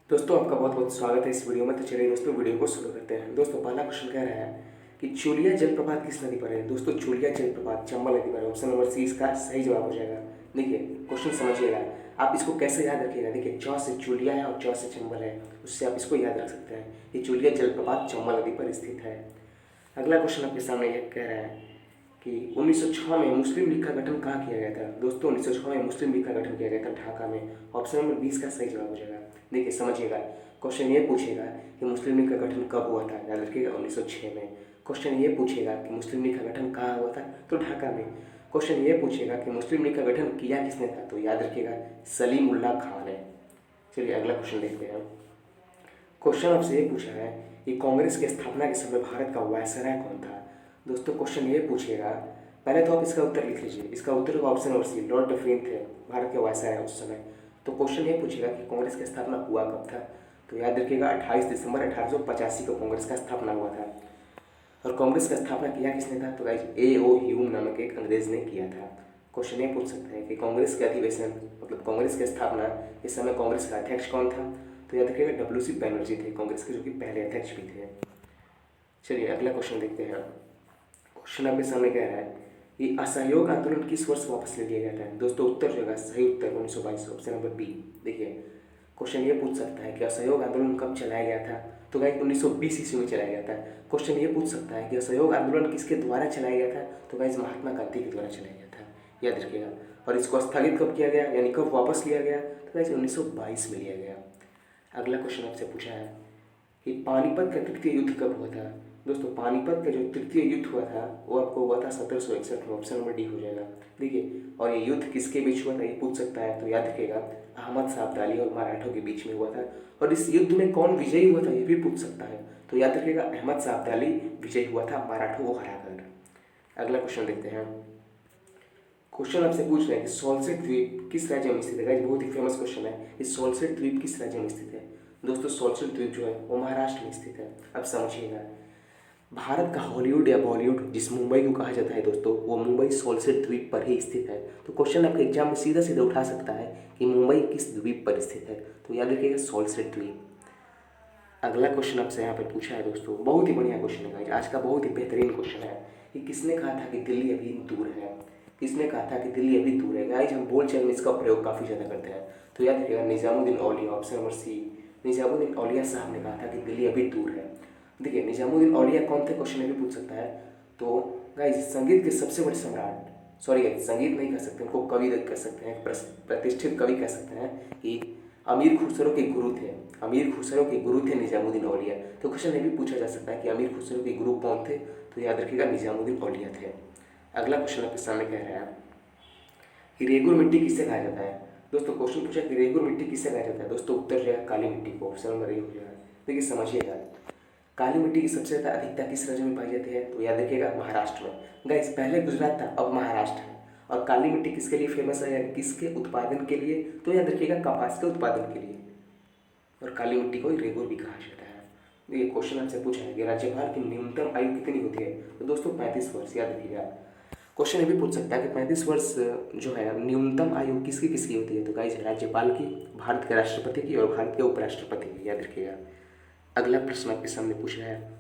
दोस्तों आपका बहुत बहुत स्वागत है इस वीडियो में। तो चलिए दोस्तों वीडियो को शुरू करते हैं। दोस्तों पहला क्वेश्चन कह रहा है कि चूलिया जलप्रपात किस नदी पर है। दोस्तों चूलिया जलप्रपात चंबल नदी पर है। ऑप्शन नंबर सी इसका सही जवाब हो जाएगा। देखिए क्वेश्चन समझिएगा, आप इसको कैसे याद रखिएगा। देखिए च से चूलिया है और च से चंबल है, उससे आप इसको याद रख सकते हैं। ये चूलिया जलप्रपात चंबल नदी पर स्थित है। अगला क्वेश्चन आपके सामने यह कह रहा है कि 1906 में मुस्लिम लीग का गठन कहाँ किया गया था। दोस्तों 1906 में मुस्लिम लीग का गठन किया गया था ढाका में। ऑप्शन नंबर 20 का सही जवाब हो जाएगा। देखिए समझिएगा, क्वेश्चन ये पूछेगा कि मुस्लिम लीग का गठन कब हुआ था, याद रखिएगा 1906 में। क्वेश्चन ये पूछेगा कि मुस्लिम लीग का गठन कहाँ हुआ था, तो ढाका में। क्वेश्चन ये पूछेगा कि मुस्लिम लीग का गठन किया किसने था, तो याद रखिएगा सलीमुल्लाह खान ने। चलिए अगला क्वेश्चन देखते हैं। क्वेश्चन आपसे ये पूछा है कि कांग्रेस की स्थापना के समय भारत का वायसराय कौन था। दोस्तों क्वेश्चन ये पूछेगा, पहले तो आप इसका उत्तर लिख लीजिए। इसका उत्तर का ऑप्शन और सी लॉर्ड डफरिन थे, भारत के वायसराय उस समय। तो क्वेश्चन ये पूछेगा कि कांग्रेस की स्थापना हुआ कब था, तो याद रखिएगा 28 दिसंबर 1885 को कांग्रेस का स्थापना हुआ था। और कांग्रेस का स्थापना किया किसने था, तो गाइस A.O. ह्यूम नामक एक अंग्रेज ने किया था। क्वेश्चन ये पूछ सकते हैं कि कांग्रेस के अधिवेशन मतलब कांग्रेस की स्थापना इस समय कांग्रेस का अध्यक्ष कौन था, तो याद रखिएगा W.C. बैनर्जी थे कांग्रेस के, जो कि पहले अध्यक्ष भी थे। चलिए अगला क्वेश्चन देखते हैं। क्वेश्चन आपके सामने कह रहा है कि असहयोग आंदोलन किस वर्ष वापस ले लिया गया था। दोस्तों उत्तर जो है सही उत्तर 1922, ऑप्शन नंबर बी। देखिए क्वेश्चन ये पूछ सकता है कि असहयोग आंदोलन कब चलाया गया था, तो गाइस 1920 ईस्वी में चलाया गया था। क्वेश्चन ये पूछ सकता है कि असहयोग आंदोलन किसके द्वारा चलाया गया था, तो गाइस महात्मा गांधी के द्वारा चलाया गया था, याद रखिएगा। और इसको स्थगित कब किया गया, यानी कब वापस लिया गया, तो गाइस 1922 में लिया गया। अगला क्वेश्चन आपसे पूछा है कि पानीपत का तृतीय युद्ध कब हुआ था। दोस्तों पानीपत का जो तृतीय युद्ध हुआ था वो आपको हुआ था 1761 में, ऑप्शन नंबर डी हो जाएगा। देखिए और ये युद्ध किसके बीच हुआ था ये पूछ सकता है, तो याद रखिएगा अहमद शाह अब्दाली और मराठों के बीच में हुआ था। और इस युद्ध में कौन विजयी हुआ था ये भी पूछ सकता है, तो याद रखिएगा अहमद शाह अब्दाली विजयी हुआ था मराठों को हराकर। अगला क्वेश्चन देखते हैं। क्वेश्चन आपसे पूछ रहे हैं कि सोलसेट द्वीप किस राज्य में स्थित है। बहुत ही फेमस क्वेश्चन है, इस सोलसेट द्वीप किस राज्य में स्थित है। दोस्तों सोलसेट द्वीप जो है वो महाराष्ट्र में स्थित है। अब समझिएगा, भारत का हॉलीवुड या बॉलीवुड जिस मुंबई को कहा जाता है दोस्तों, वो मुंबई सोलसेट द्वीप पर ही स्थित है। तो क्वेश्चन आपके एग्जाम में सीधा सीधा उठा सकता है कि मुंबई किस द्वीप पर स्थित है, तो याद रखिएगा सोलसेट द्वीप। अगला क्वेश्चन आपसे यहाँ पर पूछा है दोस्तों, बहुत ही बढ़िया क्वेश्चन है आज का, बहुत ही बेहतरीन क्वेश्चन है कि किसने कहा था कि दिल्ली अभी दूर है। किसने कहा था कि दिल्ली अभी दूर है। गाइज हम बोलचाल में इसका प्रयोग काफ़ी ज़्यादा करते हैं, तो याद रखिएगा निजामुद्दीन औलिया, ऑप्शन नंबर सी। निजामुद्दीन औलिया साहब ने कहा था कि दिल्ली अभी दूर है। देखिए निजामुद्दीन औलिया कौन थे, क्वेश्चन में भी पूछ सकता है। तो गाइज संगीत के सबसे बड़े सम्राट, सॉरी संगीत नहीं कह सकते, उनको कवि कह सकते हैं, प्रतिष्ठित कवि कह सकते हैं कि अमीर खुसरो के गुरु थे। अमीर खुसरो के गुरु थे निजामुद्दीन औलिया। तो क्वेश्चन ये भी पूछा जा सकता है कि अमीर खुसरो के गुरु कौन थे, तो याद रखिएगा निजामुद्दीन औलिया थे। अगला क्वेश्चन आपके सामने कह रहा है कि रेगुर मिट्टी किससे कहा जाता है। दोस्तों क्वेश्चन पूछा कि रेगुर मिट्टी किससे कहा जाता है। दोस्तों उत्तर जो है काली मिट्टी को, ऑप्शन नंबर ए हो जाएगा। देखिए समझिएगा, काली मिट्टी की सबसे ज़्यादा अधिकता किस राज्य में पाई जाती है, तो याद रखिएगा महाराष्ट्र में। गाइस पहले गुजरात था, अब महाराष्ट्र है। और काली मिट्टी किसके लिए फेमस है, यानी किसके उत्पादन के लिए, तो याद रखिएगा कपास के उत्पादन के लिए। और काली मिट्टी को रेगुर भी कहा जाता है। देखिए क्वेश्चन आपसे पूछा है कि राज्यपाल की न्यूनतम आयु कितनी होती है, तो दोस्तों 35 वर्ष, याद रखिएगा। क्वेश्चन ये भी पूछ सकता है कि 35 वर्ष जो है न्यूनतम आयु किसकी किसकी होती है, तो गाइस राज्यपाल की, भारत के राष्ट्रपति की और भारत के उपराष्ट्रपति की, याद रखिएगा। अगला प्रश्न आपके सामने पूछ रहा है,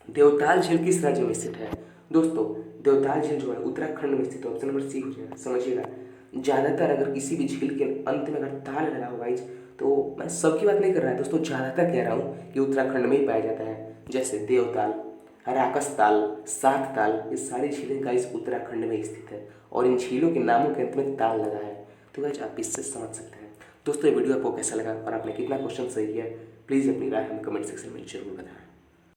देवताल झील किस राज्य में स्थित है। दोस्तों देवताल झील जो है उत्तराखंड में स्थित है, ऑप्शन नंबर सी हो जाएगा। समझिएगा ज़्यादातर अगर किसी भी झील के अंत में अगर ताल लगा हो गाइज, तो मैं सबकी बात नहीं कर रहा है दोस्तों, ज़्यादातर कह रहा हूँ कि उत्तराखंड में ही पाया जाता है। जैसे देवताल, राकस ताल, सात ताल, ये सारी झीलें गाइज उत्तराखंड में स्थित है और इन झीलों के नामों के अंत में ताल लगा है। तो गाइज आप इससे समझ सकते हैं। दोस्तों ये वीडियो आपको कैसा लगा और आपने कितना क्वेश्चन सही किया, प्लीज़ अपनी राय हमें कमेंट सेक्शन में जरूर बताएं।